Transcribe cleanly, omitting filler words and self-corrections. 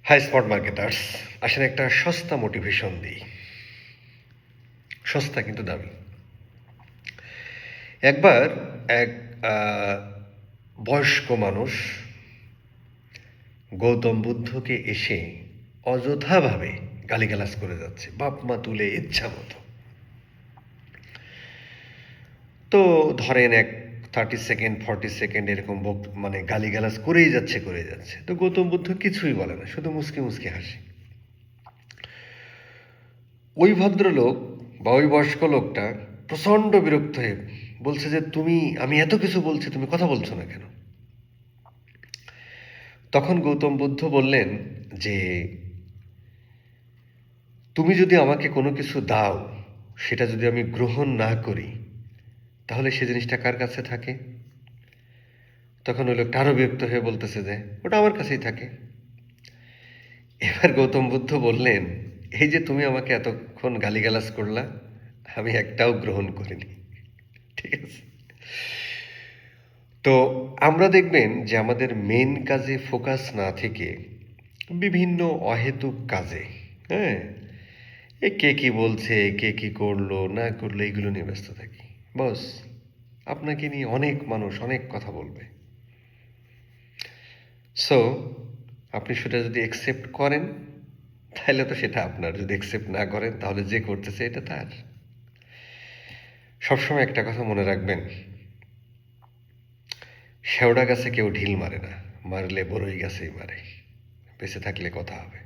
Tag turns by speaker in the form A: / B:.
A: High spot marketers, আসলে একটা সস্তা মোটিভেশন দিই। সস্তা কিন্তু দামি। একবার এক বয়স্ক মানুষ গৌতম বুদ্ধকে এসে অযথাভাবে গালিগালাজ করে যাচ্ছে, বাপ মা তুলে ইচ্ছা মতো। তো ধরেন 30 সেকেন্ড 40 সেকেন্ড এরকম মানে গালিগালাজ করেই যাচ্ছে। তো গৌতম বুদ্ধ কিছুই বলে না, শুধু মুসকি মুসকি হাসে। ওই ভদ্রলোক বা ওই বয়স্ক লোকটা প্রচণ্ড বিরক্ত হয়ে বলছে যে আমি এত কিছু বলছি, তুমি কথা বলছো না কেন? তখন গৌতম বুদ্ধ বললেন যে তুমি যদি আমাকে কোনো কিছু দাও, সেটা যদি আমি গ্রহণ না করি, তাহলে সে জিনিসটা কার কাছে থাকে? তখন ওই লোকটা আরও বিরক্ত হয়ে বলতেছে যে ওটা আমার কাছেই থাকে। এবার গৌতম বুদ্ধ বললেন, এই যে তুমি আমাকে এতক্ষণ গালিগালাজ করলা, আমি একটাও গ্রহণ করিনি। ঠিক আছে? তো আমরা দেখবেন যে আমাদের মেন কাজে ফোকাস না থেকে বিভিন্ন অহেতুক কাজে, হ্যাঁ, এ কে কি বলছে, কে কি করলো না করলো, এইগুলো নিয়ে ব্যস্ত থাকি। বস, আপনাকে নিয়ে অনেক মানুষ অনেক কথা বলবে। সো আপনি সেটা যদি অ্যাকসেপ্ট করেন, তাহলে তো সেটা আপনার। যদি অ্যাকসেপ্ট না করেন, তাহলে যে করতেছে এটা তার। সবসময় একটা কথা মনে রাখবেন, শেওড়া গাছে কেউ ঢিল মারে না, মারলে বড়ই গাছেই মারে। বেঁচে থাকলে কথা হবে।